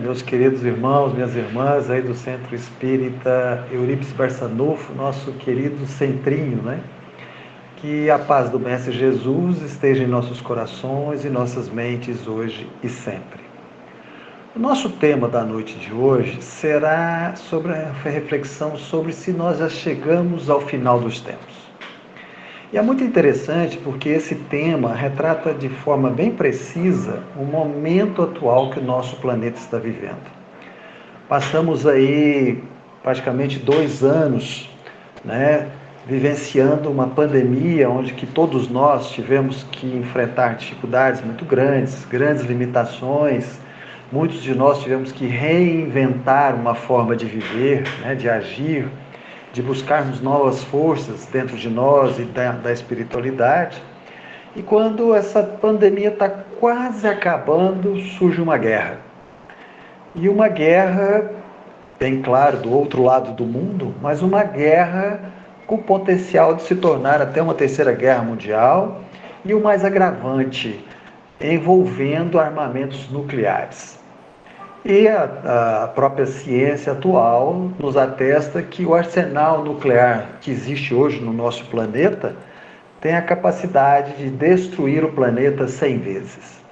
Meus queridos irmãos, minhas irmãs aí do Centro Espírita Eurípides Barçanufo, nosso querido centrinho, Que a paz do Mestre Jesus esteja em nossos corações e nossas mentes hoje e sempre. O nosso tema da noite de hoje será sobre a reflexão sobre se nós já chegamos ao final dos tempos. E é muito interessante porque esse tema retrata de forma bem precisa o momento atual que o nosso planeta está vivendo. Passamos aí praticamente 2 anos, vivenciando uma pandemia onde que todos nós tivemos que enfrentar dificuldades muito grandes, grandes limitações. Muitos de nós tivemos que reinventar uma forma de viver, de agir, de buscarmos novas forças dentro de nós e da espiritualidade. E quando essa pandemia está quase acabando, surge uma guerra. E uma guerra, bem claro, do outro lado do mundo, mas uma guerra com potencial de se tornar até uma terceira guerra mundial e o mais agravante, envolvendo armamentos nucleares. E a própria ciência atual nos atesta que o arsenal nuclear que existe hoje no nosso planeta tem a capacidade de destruir o planeta 100 vezes.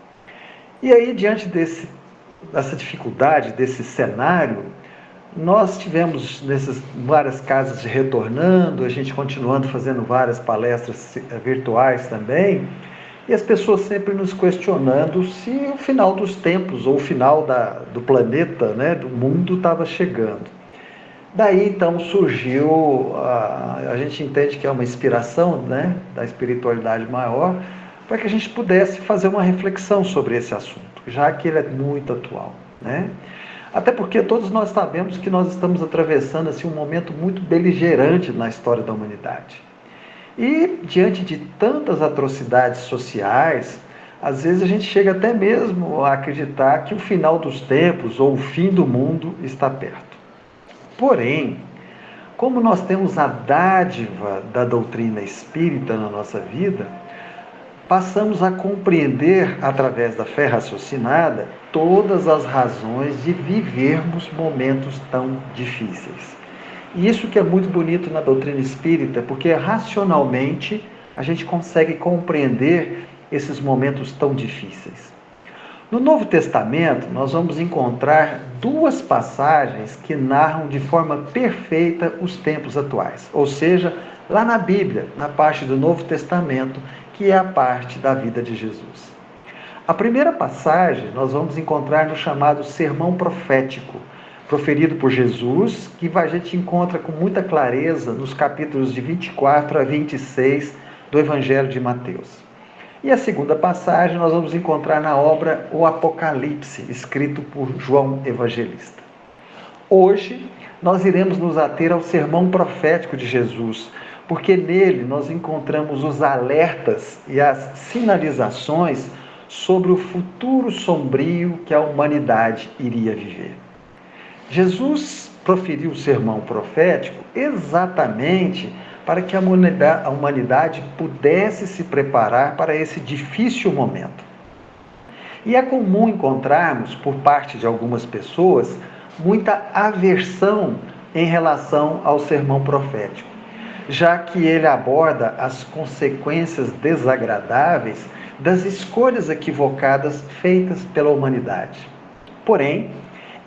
E aí, diante dessa dificuldade, desse cenário, nós tivemos nessas várias casas retornando, a gente continuando fazendo várias palestras virtuais também, e as pessoas sempre nos questionando se o final dos tempos, ou o final do planeta, do mundo, estava chegando. Daí, então, surgiu, a gente entende que é uma inspiração, da espiritualidade maior, para que a gente pudesse fazer uma reflexão sobre esse assunto, já que ele é muito atual, Até porque todos nós sabemos que nós estamos atravessando assim, um momento muito beligerante na história da humanidade. E, diante de tantas atrocidades sociais, às vezes a gente chega até mesmo a acreditar que o final dos tempos ou o fim do mundo está perto. Porém, como nós temos a dádiva da doutrina espírita na nossa vida, passamos a compreender, através da fé raciocinada, todas as razões de vivermos momentos tão difíceis. E isso que é muito bonito na doutrina espírita, porque racionalmente a gente consegue compreender esses momentos tão difíceis. No Novo Testamento, nós vamos encontrar 2 passagens que narram de forma perfeita os tempos atuais. Ou seja, lá na Bíblia, na parte do Novo Testamento, que é a parte da vida de Jesus. A primeira passagem nós vamos encontrar no chamado Sermão Profético, proferido por Jesus, que a gente encontra com muita clareza nos capítulos de 24 a 26 do Evangelho de Mateus. E a segunda passagem nós vamos encontrar na obra O Apocalipse, escrito por João Evangelista. Hoje, nós iremos nos ater ao sermão profético de Jesus, porque nele nós encontramos os alertas e as sinalizações sobre o futuro sombrio que a humanidade iria viver. Jesus proferiu o sermão profético exatamente para que a humanidade pudesse se preparar para esse difícil momento. E é comum encontrarmos, por parte de algumas pessoas, muita aversão em relação ao sermão profético, já que ele aborda as consequências desagradáveis das escolhas equivocadas feitas pela humanidade. Porém,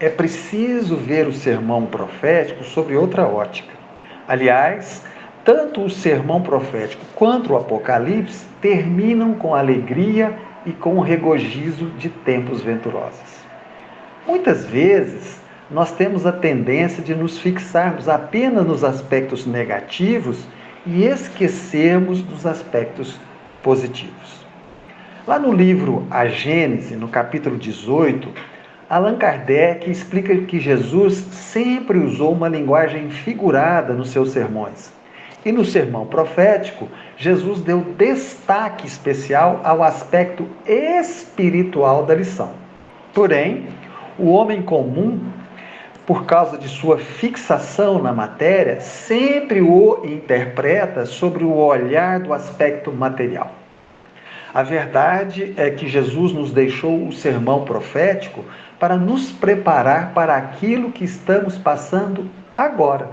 é preciso ver o sermão profético sob outra ótica. Aliás, tanto o sermão profético quanto o Apocalipse terminam com alegria e com regozijo de tempos venturosos. Muitas vezes, nós temos a tendência de nos fixarmos apenas nos aspectos negativos e esquecermos dos aspectos positivos. Lá no livro A Gênese, no capítulo 18, Allan Kardec explica que Jesus sempre usou uma linguagem figurada nos seus sermões. E no sermão profético, Jesus deu destaque especial ao aspecto espiritual da lição. Porém, o homem comum, por causa de sua fixação na matéria, sempre o interpreta sobre o olhar do aspecto material. A verdade é que Jesus nos deixou o sermão profético para nos preparar para aquilo que estamos passando agora.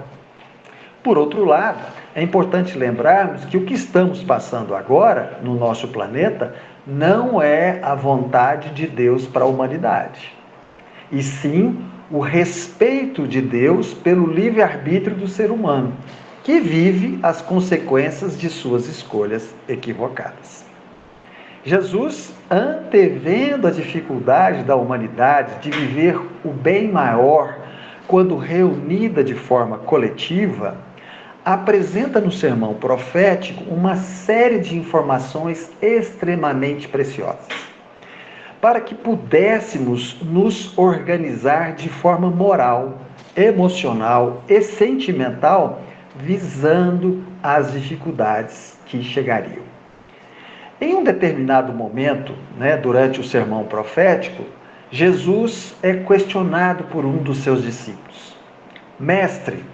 Por outro lado, é importante lembrarmos que o que estamos passando agora no nosso planeta não é a vontade de Deus para a humanidade, e sim o respeito de Deus pelo livre-arbítrio do ser humano, que vive as consequências de suas escolhas equivocadas. Jesus, antevendo a dificuldade da humanidade de viver o bem maior quando reunida de forma coletiva, apresenta no sermão profético uma série de informações extremamente preciosas, para que pudéssemos nos organizar de forma moral, emocional e sentimental, visando as dificuldades que chegariam. Em um determinado momento, durante o sermão profético, Jesus é questionado por um dos seus discípulos. Mestre,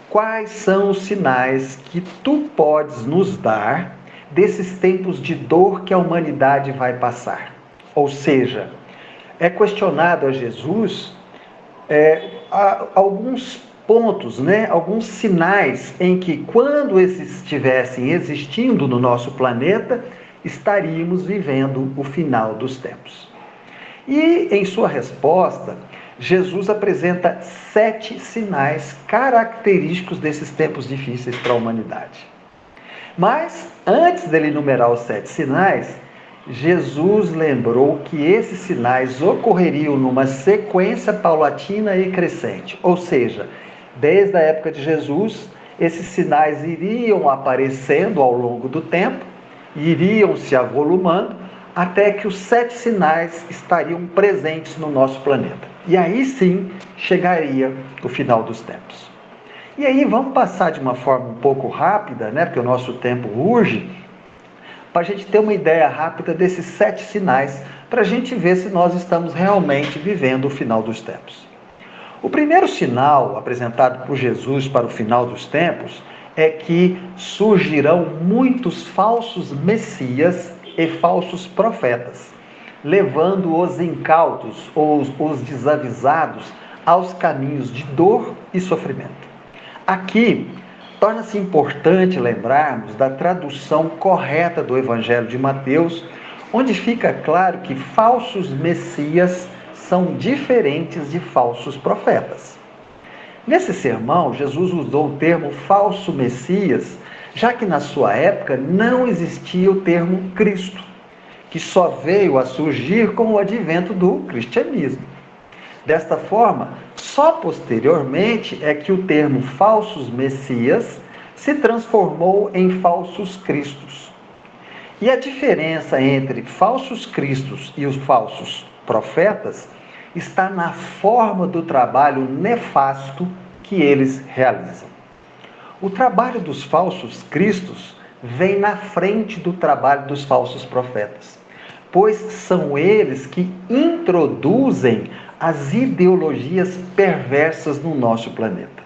quais são os sinais que tu podes nos dar desses tempos de dor que a humanidade vai passar? Ou seja, é questionado a Jesus alguns pontos, alguns sinais em que, quando esses estivessem existindo no nosso planeta, estaríamos vivendo o final dos tempos. E, em sua resposta, Jesus apresenta 7 sinais característicos desses tempos difíceis para a humanidade. Mas, antes dele enumerar os 7 sinais, Jesus lembrou que esses sinais ocorreriam numa sequência paulatina e crescente. Ou seja, desde a época de Jesus, esses sinais iriam aparecendo ao longo do tempo, iriam se avolumando, até que os 7 sinais estariam presentes no nosso planeta. E aí sim chegaria o final dos tempos. E aí vamos passar de uma forma um pouco rápida, porque o nosso tempo urge, para a gente ter uma ideia rápida desses 7 sinais, para a gente ver se nós estamos realmente vivendo o final dos tempos. O primeiro sinal apresentado por Jesus para o final dos tempos é que surgirão muitos falsos messias e falsos profetas, levando os incautos ou os desavisados aos caminhos de dor e sofrimento. Aqui, torna-se importante lembrarmos da tradução correta do Evangelho de Mateus, onde fica claro que falsos messias são diferentes de falsos profetas. Nesse sermão, Jesus usou o termo falso Messias, já que na sua época não existia o termo Cristo, que só veio a surgir com o advento do cristianismo. Desta forma, só posteriormente é que o termo falsos Messias se transformou em falsos Cristos. E a diferença entre falsos Cristos e os falsos profetas está na forma do trabalho nefasto que eles realizam. O trabalho dos falsos cristos vem na frente do trabalho dos falsos profetas, pois são eles que introduzem as ideologias perversas no nosso planeta.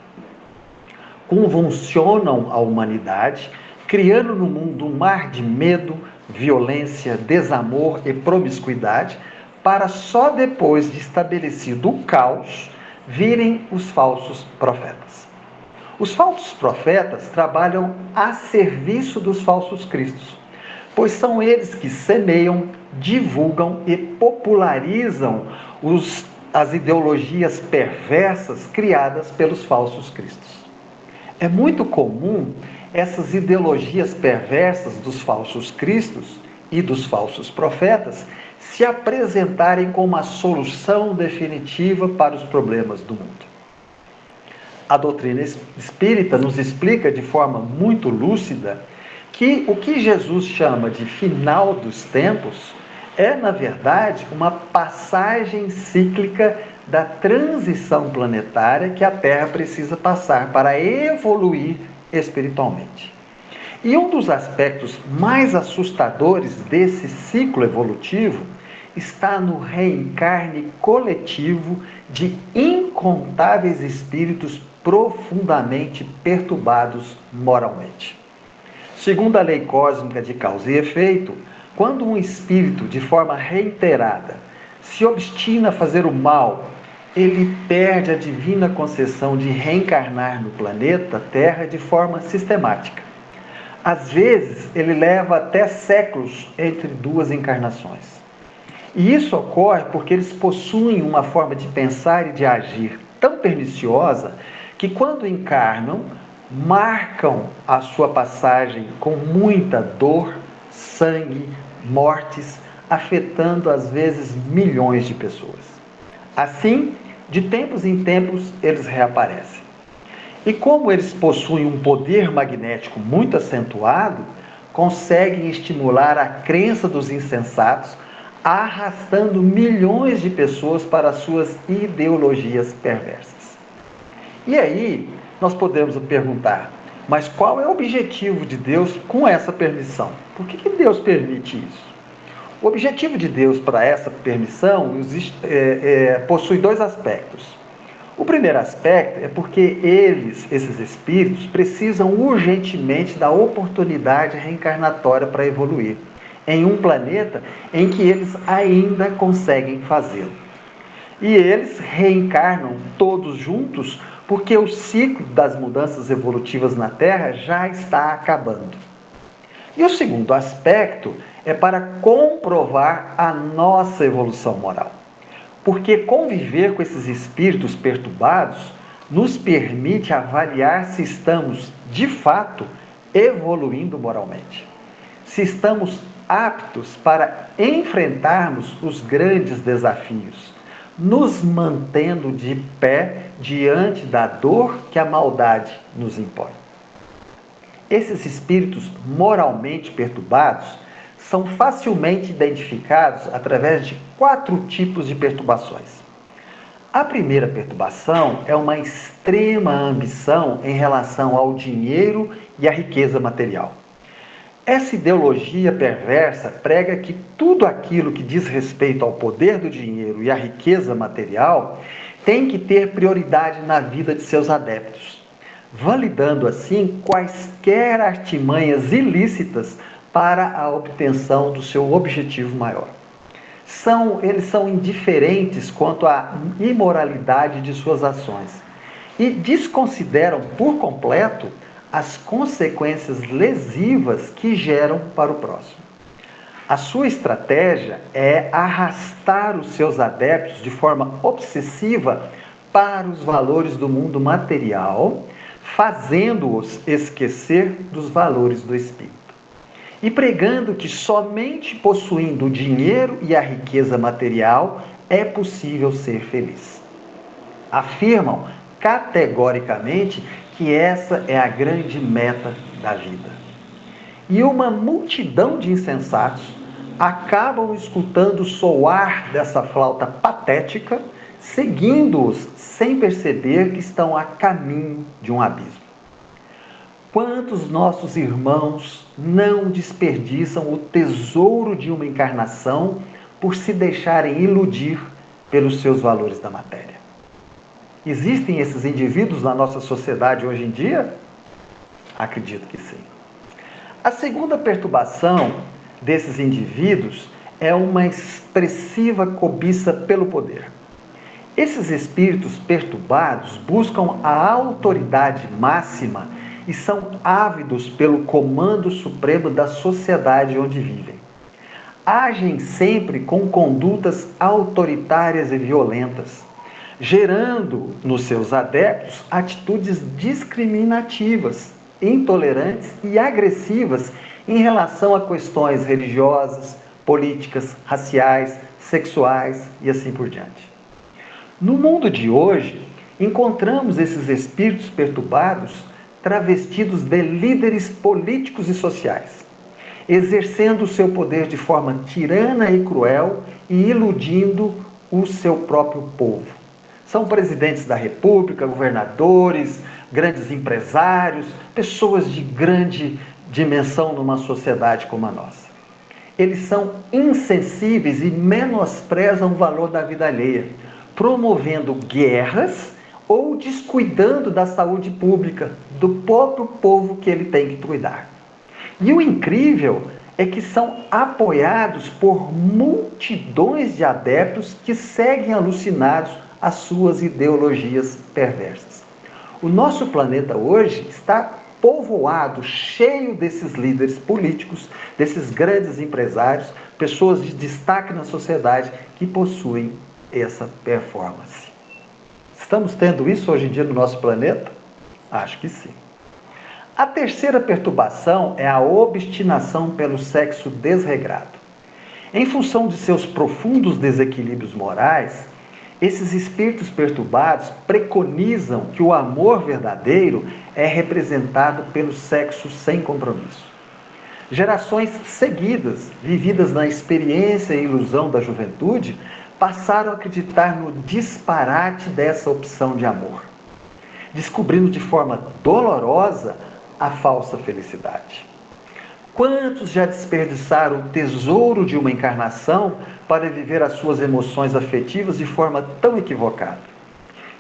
Convulsionam a humanidade, criando no mundo um mar de medo, violência, desamor e promiscuidade, para só depois de estabelecido o caos, virem os falsos profetas. Os falsos profetas trabalham a serviço dos falsos cristos, pois são eles que semeiam, divulgam e popularizam as ideologias perversas criadas pelos falsos cristos. É muito comum essas ideologias perversas dos falsos cristos e dos falsos profetas se apresentarem como a solução definitiva para os problemas do mundo. A doutrina espírita nos explica de forma muito lúcida que o que Jesus chama de final dos tempos é, na verdade, uma passagem cíclica da transição planetária que a Terra precisa passar para evoluir espiritualmente. E um dos aspectos mais assustadores desse ciclo evolutivo está no reencarne coletivo de incontáveis espíritos profundamente perturbados moralmente. Segundo a lei cósmica de causa e efeito, Quando um espírito, de forma reiterada, se obstina a fazer o mal, ele perde a divina concessão de reencarnar no planeta Terra de forma sistemática. Às vezes, ele leva até séculos entre duas encarnações. E isso ocorre porque eles possuem uma forma de pensar e de agir tão perniciosa que, quando encarnam, marcam a sua passagem com muita dor, sangue, mortes, afetando às vezes milhões de pessoas. Assim, de tempos em tempos, eles reaparecem. E como eles possuem um poder magnético muito acentuado, conseguem estimular a crença dos insensatos, arrastando milhões de pessoas para suas ideologias perversas. E aí, nós podemos perguntar, mas qual é o objetivo de Deus com essa permissão? Por que Deus permite isso? O objetivo de Deus para essa permissão possui dois aspectos. O primeiro aspecto é porque esses espíritos, precisam urgentemente da oportunidade reencarnatória para evoluir em um planeta em que eles ainda conseguem fazê-lo. E eles reencarnam todos juntos porque o ciclo das mudanças evolutivas na Terra já está acabando. E o segundo aspecto é para comprovar a nossa evolução moral. Porque conviver com esses espíritos perturbados nos permite avaliar se estamos, de fato, evoluindo moralmente. Se estamos aptos para enfrentarmos os grandes desafios, nos mantendo de pé diante da dor que a maldade nos impõe. Esses espíritos moralmente perturbados são facilmente identificados através de 4 tipos de perturbações. A primeira perturbação é uma extrema ambição em relação ao dinheiro e à riqueza material. Essa ideologia perversa prega que tudo aquilo que diz respeito ao poder do dinheiro e à riqueza material tem que ter prioridade na vida de seus adeptos, validando assim quaisquer artimanhas ilícitas para a obtenção do seu objetivo maior. Eles são indiferentes quanto à imoralidade de suas ações e desconsideram por completo as consequências lesivas que geram para o próximo. A sua estratégia é arrastar os seus adeptos de forma obsessiva para os valores do mundo material, fazendo-os esquecer dos valores do espírito. E pregando que somente possuindo o dinheiro e a riqueza material é possível ser feliz. Afirmam categoricamente que essa é a grande meta da vida. E uma multidão de insensatos acabam escutando soar dessa flauta patética, seguindo-os sem perceber que estão a caminho de um abismo. Quantos nossos irmãos não desperdiçam o tesouro de uma encarnação por se deixarem iludir pelos seus valores da matéria? Existem esses indivíduos na nossa sociedade hoje em dia? Acredito que sim. A segunda perturbação desses indivíduos é uma expressiva cobiça pelo poder. Esses espíritos perturbados buscam a autoridade máxima e são ávidos pelo comando supremo da sociedade onde vivem. Agem sempre com condutas autoritárias e violentas, gerando nos seus adeptos atitudes discriminativas, intolerantes e agressivas em relação a questões religiosas, políticas, raciais, sexuais e assim por diante. No mundo de hoje, encontramos esses espíritos perturbados travestidos de líderes políticos e sociais, exercendo o seu poder de forma tirana e cruel e iludindo o seu próprio povo. São presidentes da República, governadores, grandes empresários, pessoas de grande dimensão numa sociedade como a nossa. Eles são insensíveis e menosprezam o valor da vida alheia, promovendo guerras ou descuidando da saúde pública do próprio povo que ele tem que cuidar. E o incrível é que são apoiados por multidões de adeptos que seguem alucinados as suas ideologias perversas. O nosso planeta hoje está povoado, cheio desses líderes políticos, desses grandes empresários, pessoas de destaque na sociedade que possuem essa performance. Estamos tendo isso hoje em dia no nosso planeta? Acho que sim. A terceira perturbação é a obstinação pelo sexo desregrado. Em função de seus profundos desequilíbrios morais, esses espíritos perturbados preconizam que o amor verdadeiro é representado pelo sexo sem compromisso. Gerações seguidas, vividas na experiência e ilusão da juventude, passaram a acreditar no disparate dessa opção de amor, descobrindo de forma dolorosa a falsa felicidade. Quantos já desperdiçaram o tesouro de uma encarnação para viver as suas emoções afetivas de forma tão equivocada?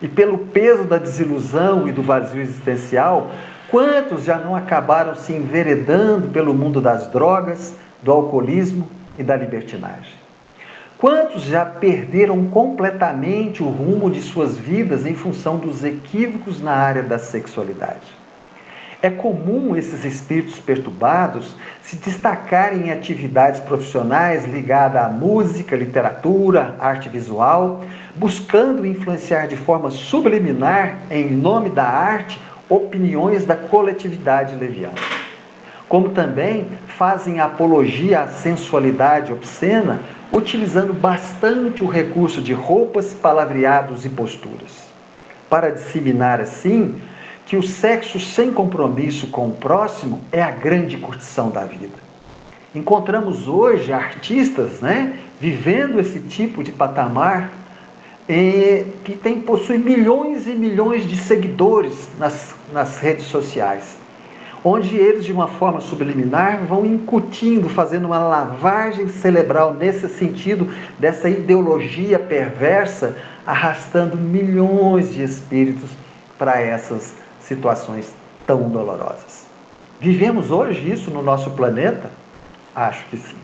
E pelo peso da desilusão e do vazio existencial, quantos já não acabaram se enveredando pelo mundo das drogas, do alcoolismo e da libertinagem? Quantos já perderam completamente o rumo de suas vidas em função dos equívocos na área da sexualidade? É comum esses espíritos perturbados se destacarem em atividades profissionais ligadas à música, literatura, arte visual, buscando influenciar de forma subliminar, em nome da arte, opiniões da coletividade leviana. Como também fazem apologia à sensualidade obscena, utilizando bastante o recurso de roupas, palavreados e posturas, para disseminar assim que o sexo sem compromisso com o próximo é a grande curtição da vida. Encontramos hoje artistas, vivendo esse tipo de patamar, que possuem milhões e milhões de seguidores nas redes sociais, onde eles, de uma forma subliminar, vão incutindo, fazendo uma lavagem cerebral nesse sentido, dessa ideologia perversa, arrastando milhões de espíritos para essas situações tão dolorosas. Vivemos hoje isso no nosso planeta? Acho que sim.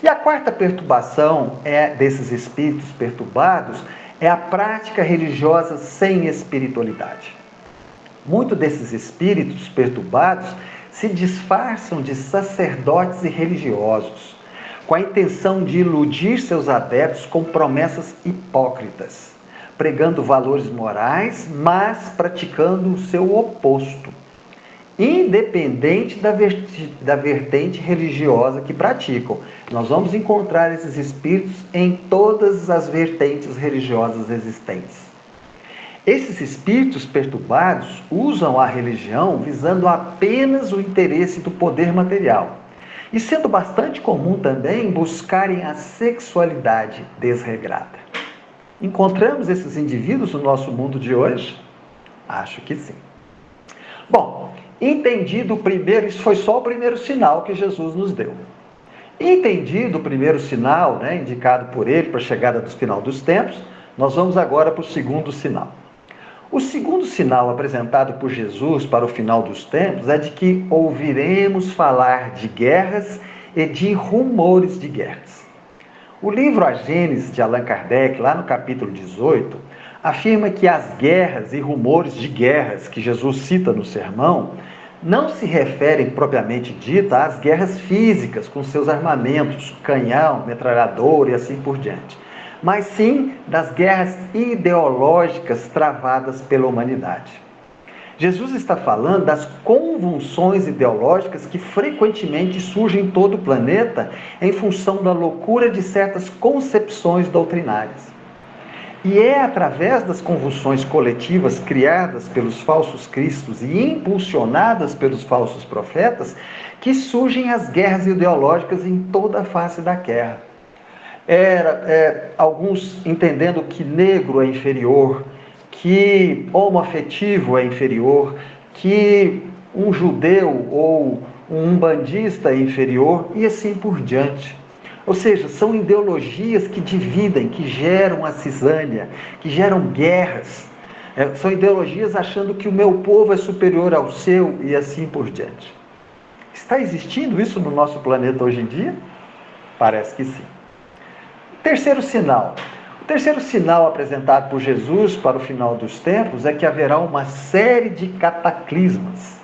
E a quarta perturbação desses espíritos perturbados é a prática religiosa sem espiritualidade. Muitos desses espíritos perturbados se disfarçam de sacerdotes e religiosos, com a intenção de iludir seus adeptos com promessas hipócritas, pregando valores morais, mas praticando o seu oposto, independente da vertente religiosa que praticam. Nós vamos encontrar esses espíritos em todas as vertentes religiosas existentes. Esses espíritos perturbados usam a religião visando apenas o interesse do poder material, e sendo bastante comum também buscarem a sexualidade desregrada. Encontramos esses indivíduos no nosso mundo de hoje? Acho que sim. Bom, entendido o primeiro, isso foi só o primeiro sinal que Jesus nos deu. Entendido o primeiro sinal, indicado por ele para a chegada do final dos tempos, nós vamos agora para o segundo sinal. O segundo sinal apresentado por Jesus para o final dos tempos é de que ouviremos falar de guerras e de rumores de guerras. O livro A Gênese, de Allan Kardec, lá no capítulo 18, afirma que as guerras e rumores de guerras que Jesus cita no sermão não se referem propriamente dita às guerras físicas, com seus armamentos, canhão, metralhadora e assim por diante, mas sim das guerras ideológicas travadas pela humanidade. Jesus está falando das convulsões ideológicas que frequentemente surgem em todo o planeta em função da loucura de certas concepções doutrinárias. E é através das convulsões coletivas criadas pelos falsos cristos e impulsionadas pelos falsos profetas que surgem as guerras ideológicas em toda a face da terra. Alguns entendendo que negro é inferior, que homoafetivo é inferior, que um judeu ou um umbandista é inferior, e assim por diante. Ou seja, são ideologias que dividem, que geram a cisânia, que geram guerras. São ideologias achando que o meu povo é superior ao seu e assim por diante. Está existindo isso no nosso planeta hoje em dia? Parece que sim. Terceiro sinal. O terceiro sinal apresentado por Jesus para o final dos tempos é que haverá uma série de cataclismas.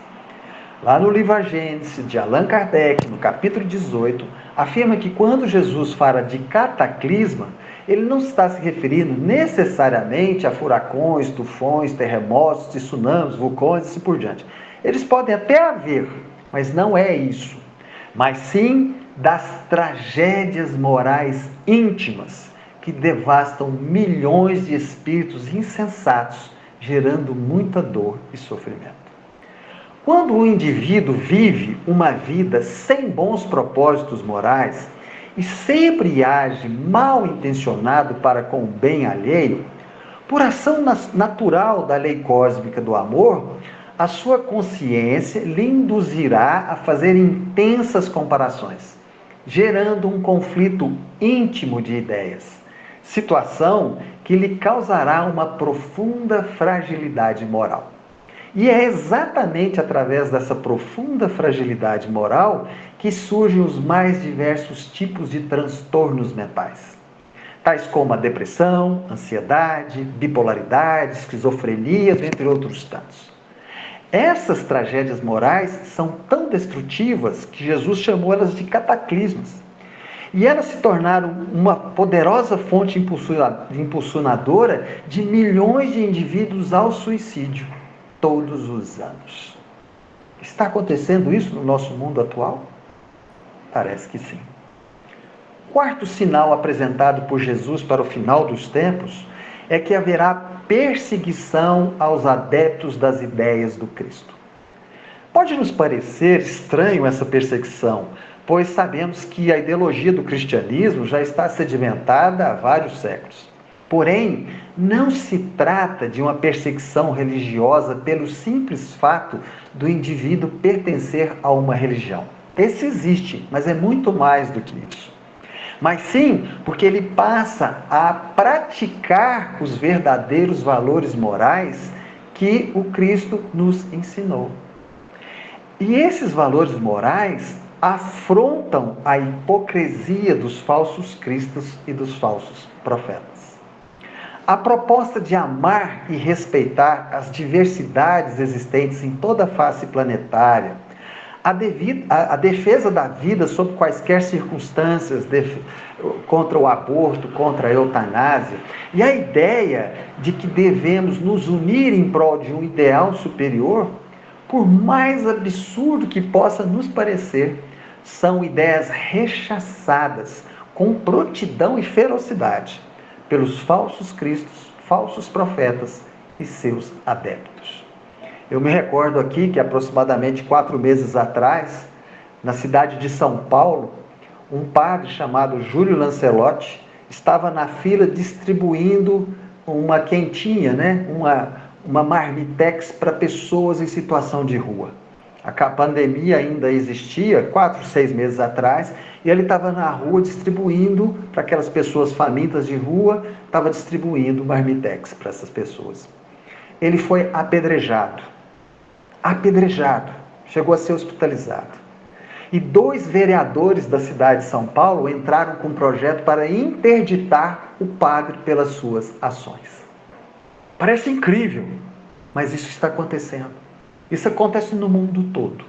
Lá no livro A Gênese, de Allan Kardec, no capítulo 18, afirma que quando Jesus fala de cataclisma, ele não está se referindo necessariamente a furacões, tufões, terremotos, tsunamis, vulcões e assim por diante. Eles podem até haver, mas não é isso. Mas sim das tragédias morais íntimas que devastam milhões de espíritos insensatos, gerando muita dor e sofrimento. Quando o indivíduo vive uma vida sem bons propósitos morais e sempre age mal intencionado para com o bem alheio, por ação natural da lei cósmica do amor, a sua consciência lhe induzirá a fazer intensas comparações, gerando um conflito íntimo de ideias, situação que lhe causará uma profunda fragilidade moral. E é exatamente através dessa profunda fragilidade moral que surgem os mais diversos tipos de transtornos mentais, tais como a depressão, ansiedade, bipolaridade, esquizofrenia, dentre outros tantos. Essas tragédias morais são tão destrutivas que Jesus chamou elas de cataclismas. E elas se tornaram uma poderosa fonte impulsionadora de milhões de indivíduos ao suicídio todos os anos. Está acontecendo isso no nosso mundo atual? Parece que sim. Quarto sinal apresentado por Jesus para o final dos tempos é que haverá perseguição aos adeptos das ideias do Cristo. Pode nos parecer estranho essa perseguição, pois sabemos que a ideologia do cristianismo já está sedimentada há vários séculos. Porém, não se trata de uma perseguição religiosa pelo simples fato do indivíduo pertencer a uma religião. Esse existe, mas é muito mais do que isso. Mas sim, porque ele passa a praticar os verdadeiros valores morais que o Cristo nos ensinou. E esses valores morais afrontam a hipocrisia dos falsos cristos e dos falsos profetas. A proposta de amar e respeitar as diversidades existentes em toda a face planetária, a defesa da vida sob quaisquer circunstâncias, contra o aborto, contra a eutanásia, e a ideia de que devemos nos unir em prol de um ideal superior, por mais absurdo que possa nos parecer, são ideias rechaçadas com prontidão e ferocidade pelos falsos cristos, falsos profetas e seus adeptos. Eu me recordo aqui que aproximadamente 4 meses atrás, na cidade de São Paulo, um padre chamado Júlio Lancelotti estava na fila distribuindo uma quentinha, uma marmitex para pessoas em situação de rua. A pandemia ainda existia, 4, 6 meses atrás, e ele estava na rua distribuindo para aquelas pessoas famintas de rua, estava distribuindo marmitex para essas pessoas. Ele foi apedrejado, chegou a ser hospitalizado. E 2 vereadores da cidade de São Paulo entraram com um projeto para interditar o padre pelas suas ações. Parece incrível, mas isso está acontecendo. Isso acontece no mundo todo.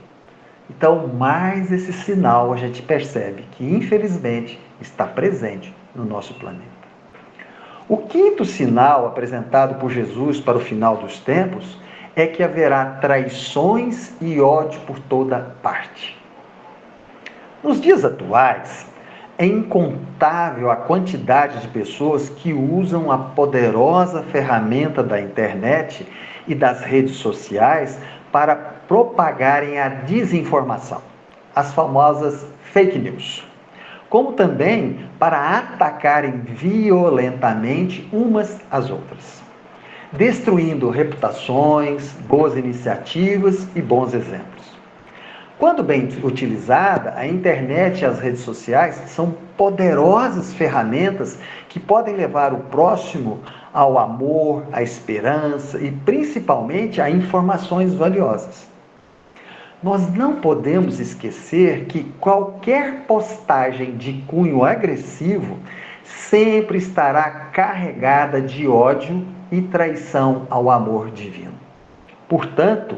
Então, mais esse sinal a gente percebe que, infelizmente, está presente no nosso planeta. O quinto sinal apresentado por Jesus para o final dos tempos é que haverá traições e ódio por toda parte. Nos dias atuais, é incontável a quantidade de pessoas que usam a poderosa ferramenta da internet e das redes sociais para propagarem a desinformação, as famosas fake news, como também para atacarem violentamente umas às outras, destruindo reputações, boas iniciativas e bons exemplos. Quando bem utilizada, a internet e as redes sociais são poderosas ferramentas que podem levar o próximo ao amor, à esperança e principalmente a informações valiosas. Nós não podemos esquecer que qualquer postagem de cunho agressivo sempre estará carregada de ódio e traição ao amor divino. Portanto,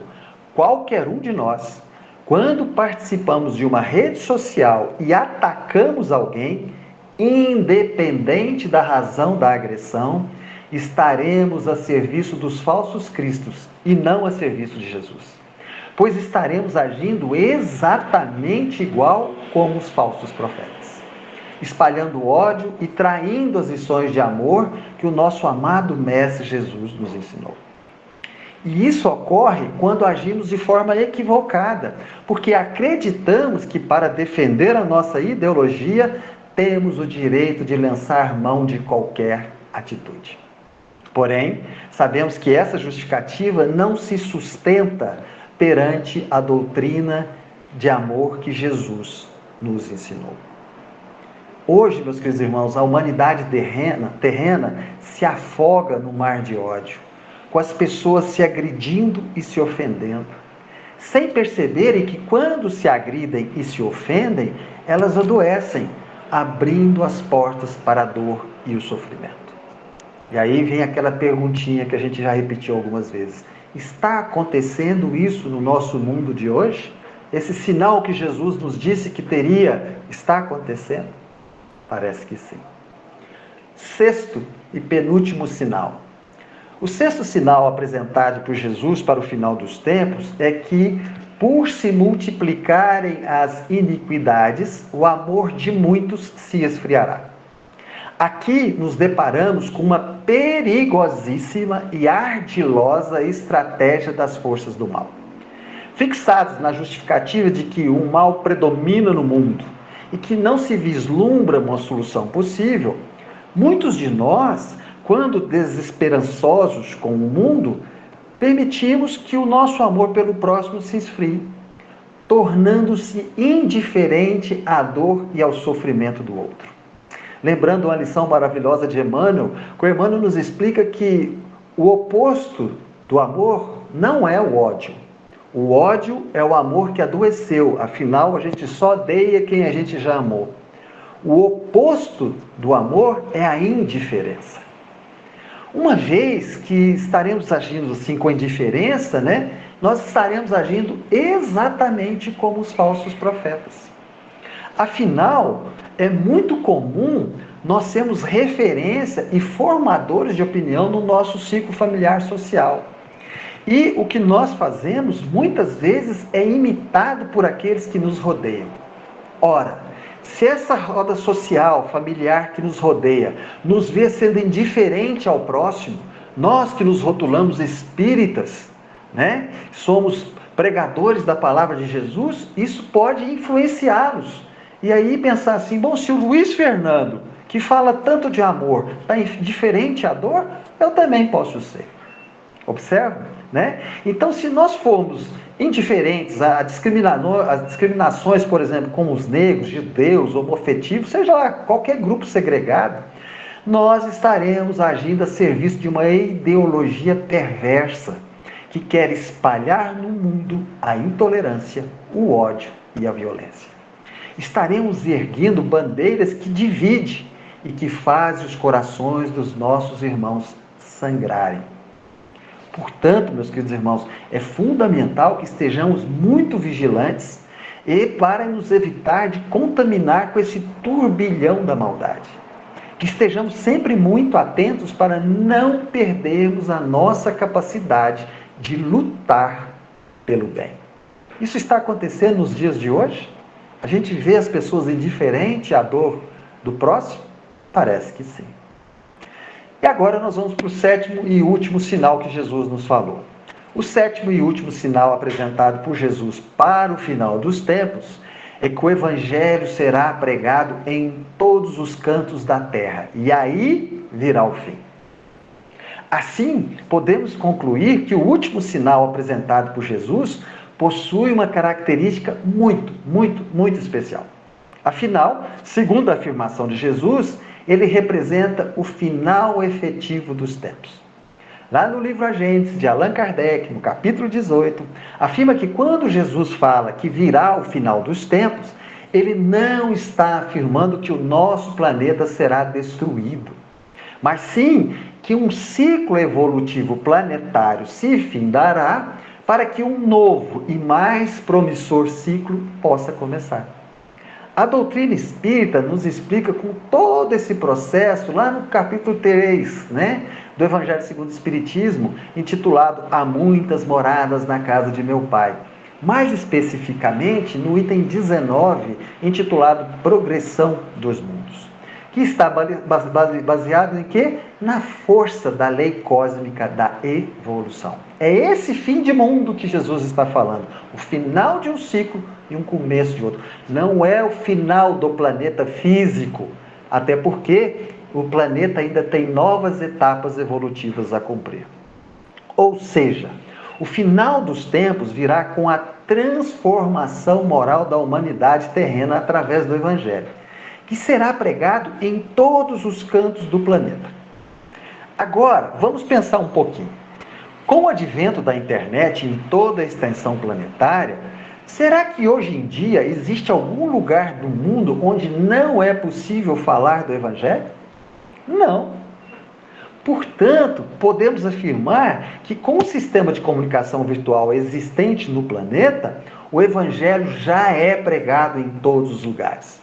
qualquer um de nós, quando participamos de uma rede social e atacamos alguém, independente da razão da agressão, estaremos a serviço dos falsos cristos e não a serviço de Jesus. Pois estaremos agindo exatamente igual como os falsos profetas, espalhando ódio e traindo as lições de amor que o nosso amado Mestre Jesus nos ensinou. E isso ocorre quando agimos de forma equivocada, porque acreditamos que para defender a nossa ideologia, temos o direito de lançar mão de qualquer atitude. Porém, sabemos que essa justificativa não se sustenta perante a doutrina de amor que Jesus nos ensinou. Hoje, meus queridos irmãos, a humanidade terrena se afoga no mar de ódio, com as pessoas se agredindo e se ofendendo, sem perceberem que quando se agridem e se ofendem, elas adoecem, abrindo as portas para a dor e o sofrimento. E aí vem aquela perguntinha que a gente já repetiu algumas vezes. Está acontecendo isso no nosso mundo de hoje? Esse sinal que Jesus nos disse que teria, está acontecendo? Parece que sim. Sexto e penúltimo sinal. O sexto sinal apresentado por Jesus para o final dos tempos é que, por se multiplicarem as iniquidades, o amor de muitos se esfriará. Aqui nos deparamos com uma perigosíssima e ardilosa estratégia das forças do mal. Fixados na justificativa de que o mal predomina no mundo e que não se vislumbra uma solução possível, muitos de nós, quando desesperançosos com o mundo, permitimos que o nosso amor pelo próximo se esfrie, tornando-se indiferente à dor e ao sofrimento do outro. Lembrando uma lição maravilhosa de Emmanuel, que o Emmanuel nos explica que o oposto do amor não é o ódio. O ódio é o amor que adoeceu, afinal a gente só odeia quem a gente já amou. O oposto do amor é a indiferença. Uma vez que estaremos agindo assim com indiferença, nós estaremos agindo exatamente como os falsos profetas. Afinal, é muito comum nós sermos referência e formadores de opinião no nosso ciclo familiar social. E o que nós fazemos, muitas vezes, é imitado por aqueles que nos rodeiam. Ora, se essa roda social, familiar que nos rodeia, nos vê sendo indiferente ao próximo, nós que nos rotulamos espíritas, somos pregadores da palavra de Jesus, isso pode influenciá-los. E aí pensar assim, se o Luiz Fernando, que fala tanto de amor, está indiferente à dor, eu também posso ser. Observa? Então, se nós formos indiferentes às discriminações, por exemplo, com os negros, judeus, homoafetivos, seja lá qualquer grupo segregado, nós estaremos agindo a serviço de uma ideologia perversa que quer espalhar no mundo a intolerância, o ódio e a violência. Estaremos erguendo bandeiras que dividem e que fazem os corações dos nossos irmãos sangrarem. Portanto, meus queridos irmãos, é fundamental que estejamos muito vigilantes e para nos evitar de contaminar com esse turbilhão da maldade. Que estejamos sempre muito atentos para não perdermos a nossa capacidade de lutar pelo bem. Isso está acontecendo nos dias de hoje? A gente vê as pessoas indiferentes à dor do próximo? Parece que sim. E agora nós vamos para o sétimo e último sinal que Jesus nos falou. O sétimo e último sinal apresentado por Jesus para o final dos tempos é que o Evangelho será pregado em todos os cantos da terra. E aí virá o fim. Assim, podemos concluir que o último sinal apresentado por Jesus possui uma característica muito especial. Afinal, segundo a afirmação de Jesus, ele representa o final efetivo dos tempos. lá no livro A Gênese, de Allan Kardec, no capítulo 18, afirma que quando Jesus fala que virá o final dos tempos, ele não está afirmando que o nosso planeta será destruído, mas sim que um ciclo evolutivo planetário se findará para que um novo e mais promissor ciclo possa começar. A doutrina espírita nos explica com todo esse processo lá no capítulo 3, do Evangelho segundo o Espiritismo, intitulado Há Muitas Moradas na Casa de Meu Pai. Mais especificamente no item 19, intitulado Progressão dos Mundos, que está baseado em quê? Na força da lei cósmica da evolução. É esse fim de mundo que Jesus está falando. O final de um ciclo e um começo de outro. Não é o final do planeta físico, até porque o planeta ainda tem novas etapas evolutivas a cumprir. Ou seja, o final dos tempos virá com a transformação moral da humanidade terrena através do Evangelho, que será pregado em todos os cantos do planeta. Agora, vamos pensar um pouquinho. Com o advento da internet em toda a extensão planetária, será que hoje em dia existe algum lugar do mundo onde não é possível falar do Evangelho? Não. Portanto, podemos afirmar que com o sistema de comunicação virtual existente no planeta, o Evangelho já é pregado em todos os lugares.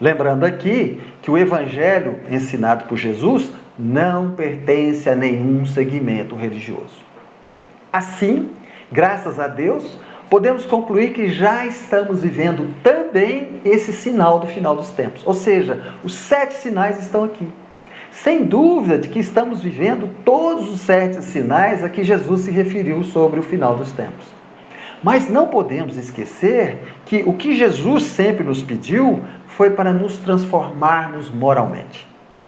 Lembrando aqui que o Evangelho ensinado por Jesus não pertence a nenhum segmento religioso. Assim, graças a Deus, podemos concluir que já estamos vivendo também esse sinal do final dos tempos. Ou seja, os 7 sinais estão aqui. Sem dúvida de que estamos vivendo todos os 7 sinais a que Jesus se referiu sobre o final dos tempos. Mas não podemos esquecer que o que Jesus sempre nos pediu foi para nos transformarmos moralmente.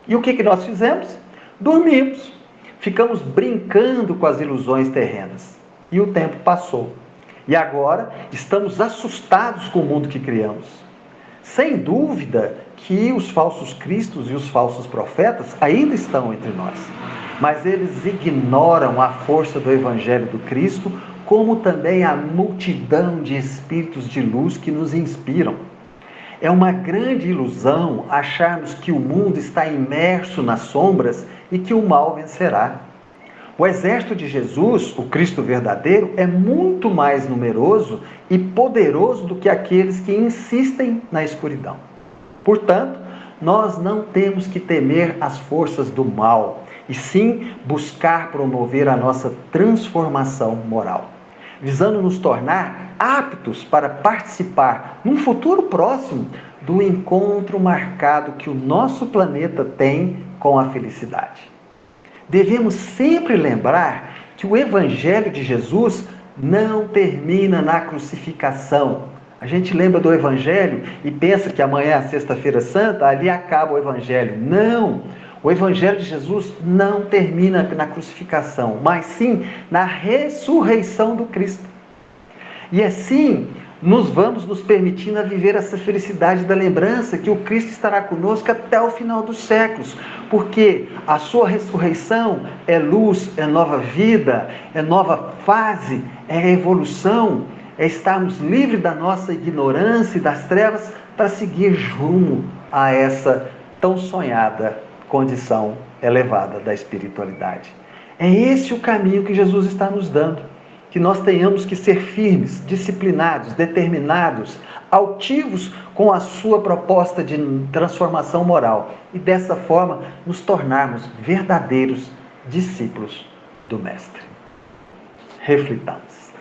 E o que nós fizemos? Dormimos. Ficamos brincando com as ilusões terrenas. E o tempo passou. E agora estamos assustados com o mundo que criamos. Sem dúvida que os falsos cristos e os falsos profetas ainda estão entre nós. Mas eles ignoram a força do Evangelho do Cristo, como também a multidão de espíritos de luz que nos inspiram. É uma grande ilusão acharmos que o mundo está imerso nas sombras e que o mal vencerá. O exército de Jesus, o Cristo verdadeiro, é muito mais numeroso e poderoso do que aqueles que insistem na escuridão. Portanto, nós não temos que temer as forças do mal, e sim buscar promover a nossa transformação moral, visando nos tornar aptos para participar, num futuro próximo, do encontro marcado que o nosso planeta tem com a felicidade. Devemos sempre lembrar que o Evangelho de Jesus não termina na crucificação. A gente lembra do Evangelho e pensa que amanhã é a Sexta-feira Santa, ali acaba o Evangelho. Não! O Evangelho de Jesus não termina na crucificação, mas sim na ressurreição do Cristo. E assim, nós vamos nos permitindo a viver essa felicidade da lembrança que o Cristo estará conosco até o final dos séculos, porque a sua ressurreição é luz, é nova vida, é nova fase, é evolução, é estarmos livres da nossa ignorância e das trevas para seguir rumo a essa tão sonhada condição elevada da espiritualidade. É esse o caminho que Jesus está nos dando. Que nós tenhamos que ser firmes, disciplinados, determinados, altivos com a sua proposta de transformação moral e dessa forma nos tornarmos verdadeiros discípulos do Mestre. Reflitamos.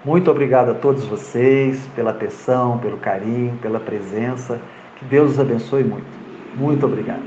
Muito obrigado a todos vocês pela atenção, pelo carinho, pela presença. Que Deus os abençoe muito. Muito obrigado.